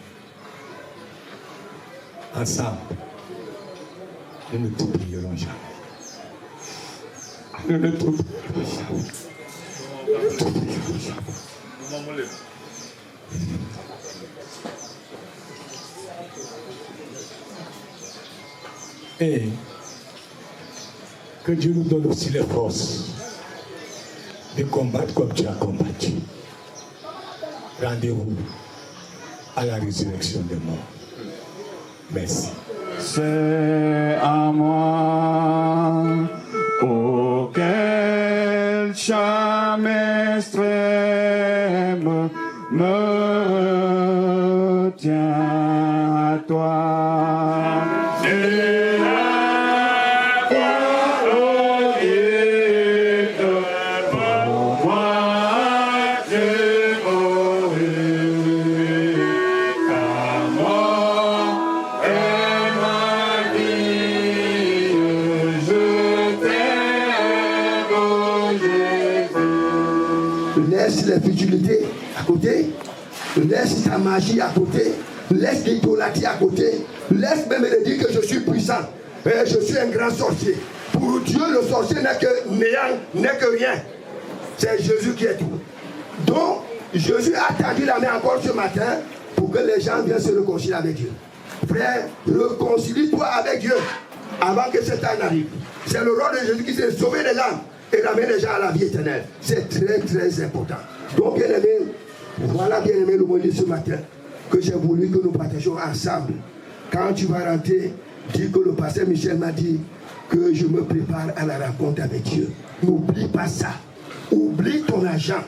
Ensemble, nous ne t'oublierons jamais. Nous ne t'oublierons jamais. Nous ne t'oublierons jamais. Et que Dieu nous donne aussi les forces de combattre comme tu as combattu. Rendez-vous à la résurrection des morts. Merci. C'est à moi auquel chant extrême me retient à toi. Laisse les futilités à côté, laisse ta magie à côté, laisse l'idolâtrie à côté, laisse même me dire que je suis puissant, je suis un grand sorcier. Pour Dieu, le sorcier n'est que néant, n'est que rien. C'est Jésus qui est tout. Donc, Jésus a tendu la main encore ce matin pour que les gens viennent se réconcilier avec Dieu. Frère, réconcilie-toi avec Dieu avant que Satan arrive. C'est le rôle de Jésus qui s'est sauvé des âmes. et ramène les gens à la vie éternelle. C'est très très important. Donc bien aimé, voilà bien aimé le mot de ce matin que j'ai voulu que nous partagions ensemble. Quand tu vas rentrer, dis que le pasteur Michel m'a dit que je me prépare à la rencontre avec Dieu. N'oublie pas ça. Oublie ton argent,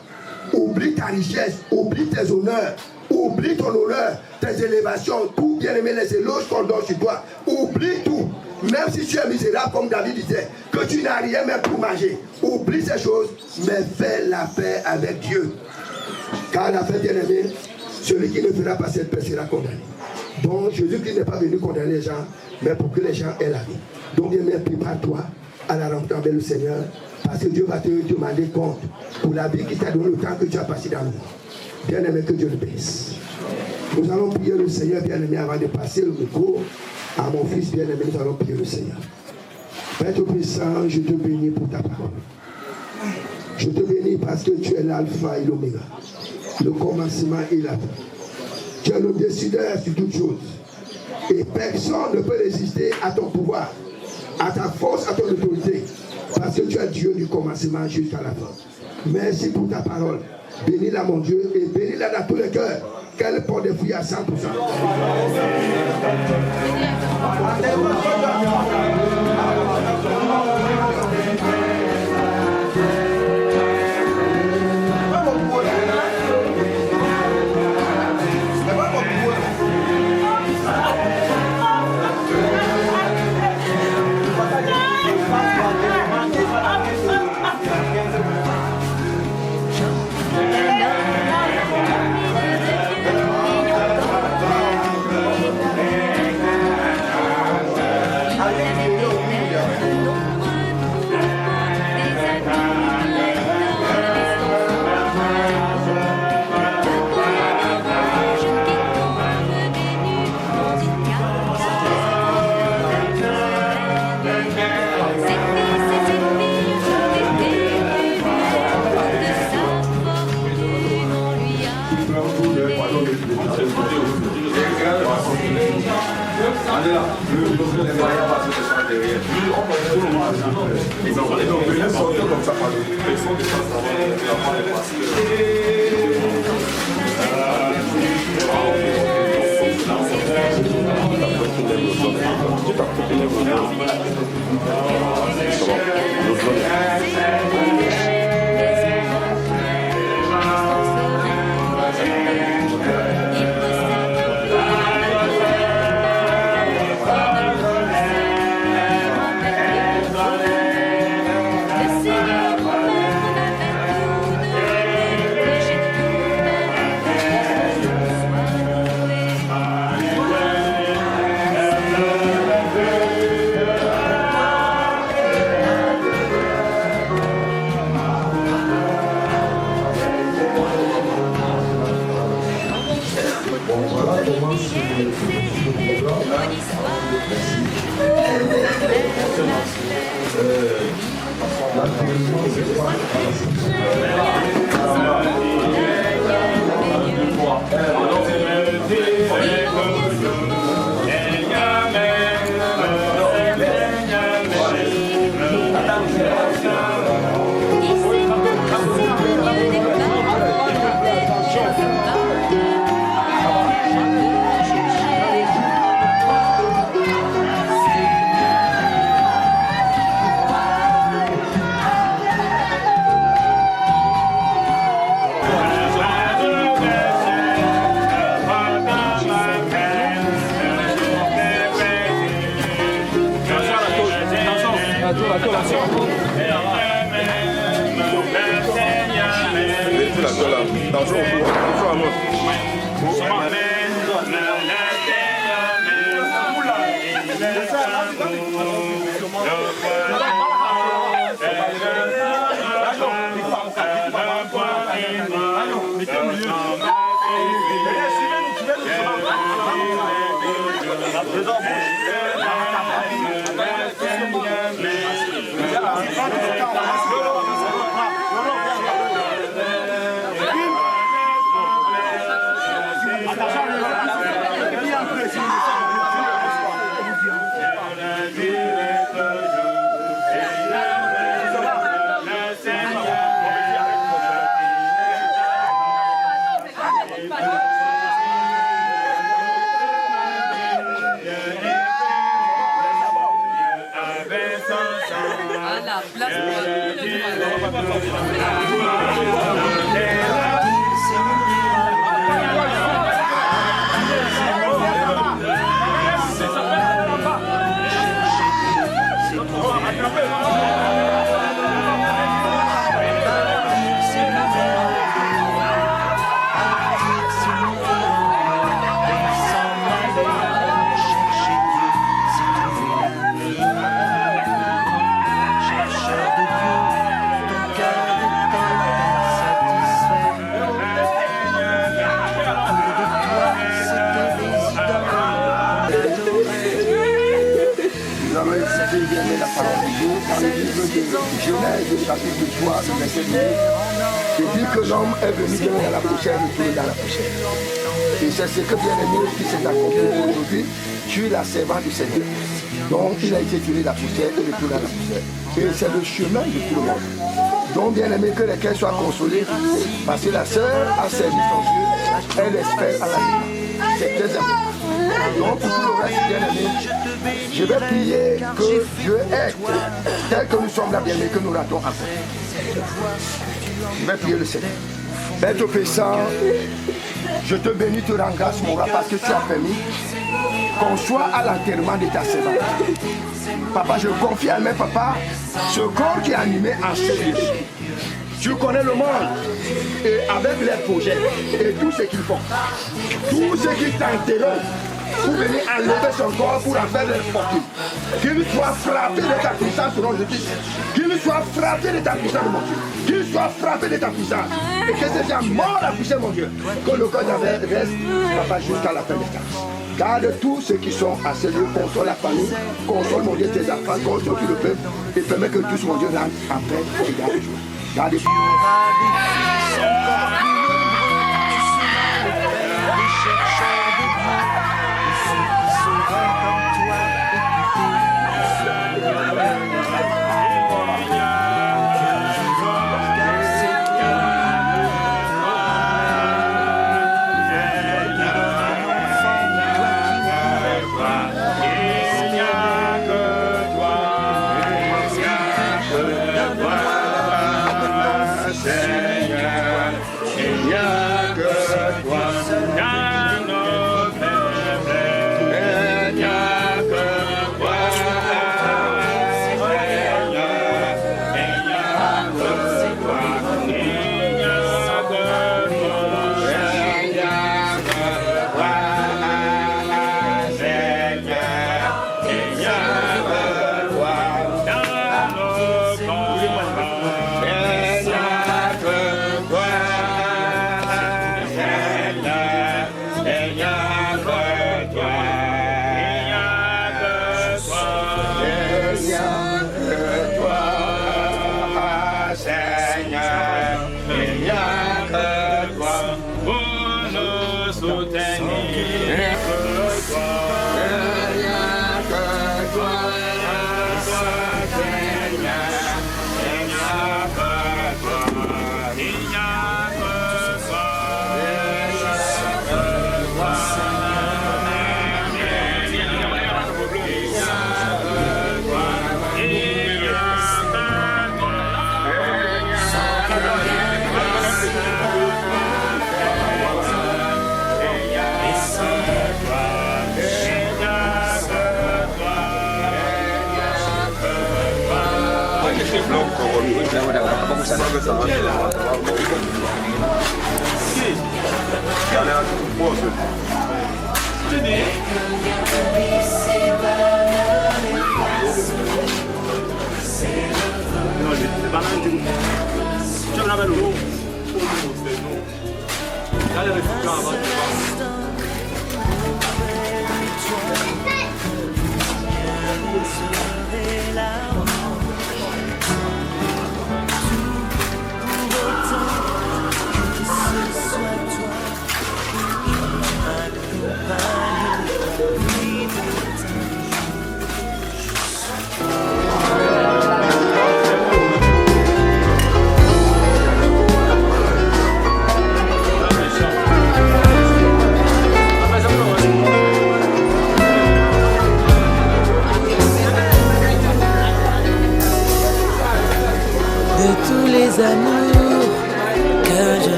oublie ta richesse, oublie tes honneurs, oublie ton honneur, tes élévations, tout bien aimé, les éloges qu'on donne sur toi. Oublie tout. Même si tu es misérable, comme David disait, que tu n'as rien même pour manger. Oublie ces choses, mais fais la paix avec Dieu. Car la paix, bien aimé, celui qui ne fera pas cette paix sera condamné. Donc Jésus-Christ n'est pas venu condamner les gens, mais pour que les gens aient la vie. Donc bien aimé, prépare-toi à la rencontre avec le Seigneur, parce que Dieu va te demander compte pour la vie qui t'a donné, le temps que tu as passé dans le monde. Bien aimé, que Dieu le bénisse. Nous allons prier le Seigneur, bien aimé, avant de passer le micro à mon fils bien aimé. Nous allons prier le Seigneur. Père Tout-Puissant, je te bénis pour ta parole. Je te bénis parce que tu es l'alpha et l'oméga, le commencement et la fin. Tu es le décideur sur toutes choses. Et personne ne peut résister à ton pouvoir, à ta force, à ton autorité. Parce que tu es Dieu du commencement jusqu'à la fin. Merci pour ta parole. Bénis-la, mon Dieu, et bénis-la dans tous les cœurs. Qu'elle porte des fruits à 100%. la place pour Nous allons écouter bien la parole de Dieu dans le livre de Genèse, chapitre 3, le verset 2. Il dit que l'homme est venu bien dans la poussière, retourner dans la poussière. Et c'est ce que bien aimé qui s'est accompli aujourd'hui. Tu es la servante du Seigneur. Donc il a été tiré de la poussière et retourné dans la poussière. Et c'est le chemin de tout le monde. Donc bien aimé que les cœurs soient consolés, parce que la sœur a servi son Dieu, elle espère à la vie. C'est très important. Donc pour tout le reste, bien aimé, je vais prier que Dieu aide, tel que nous sommes là, bien aimé, que nous ratons après. Je vais prier le Seigneur. Père Tout-Puissant, je te bénis, te rends grâce, mon roi, parce que tu as permis qu'on soit à l'enterrement de ta servante. Papa, je confie à mes papa, ce corps qui est animé en sérieux. Tu connais le monde et avec les projets et tout ce qu'ils font. Tout ce qu'ils t'enterrent pour venir enlever son corps pour en faire leur fortune. Qu'il soit frappé de ta puissance, selon je dis. Qu'il soit frappé de ta puissance, mon Dieu. Qu'il soit frappé de ta puissance. Et que ce soit mort à puissance, mon Dieu. Que le corps reste, papa, jusqu'à la fin des temps. Garde tous ceux qui sont à ce lieu, console la famille, console, mon Dieu, tes enfants, console tout le peuple, et permet que tous, mon Dieu, rentrent en paix et garde. Gardez.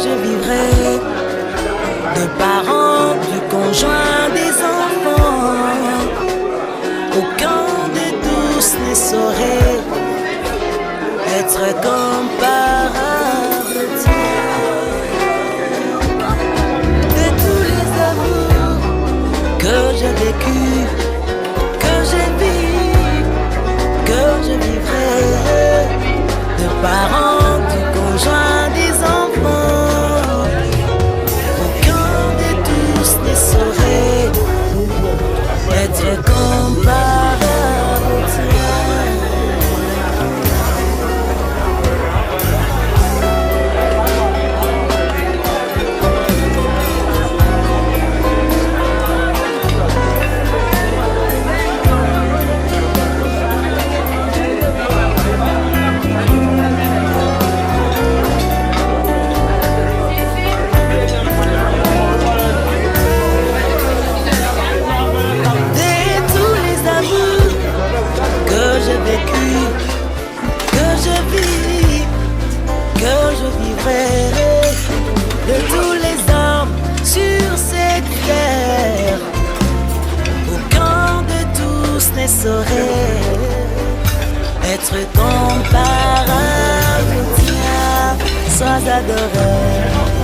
je vivrai, des parents, du conjoint, des enfants. Aucun de tous ne saurait être comparable. De tous les amours que j'ai vécu, que j'ai vu, que je vivrai, de parents, du conjoint, des enfants. Aucun de tous ne saurait être comparable. De tous les hommes sur cette terre, aucun de tous ne saurait être comparable. Tiens, sois adoré.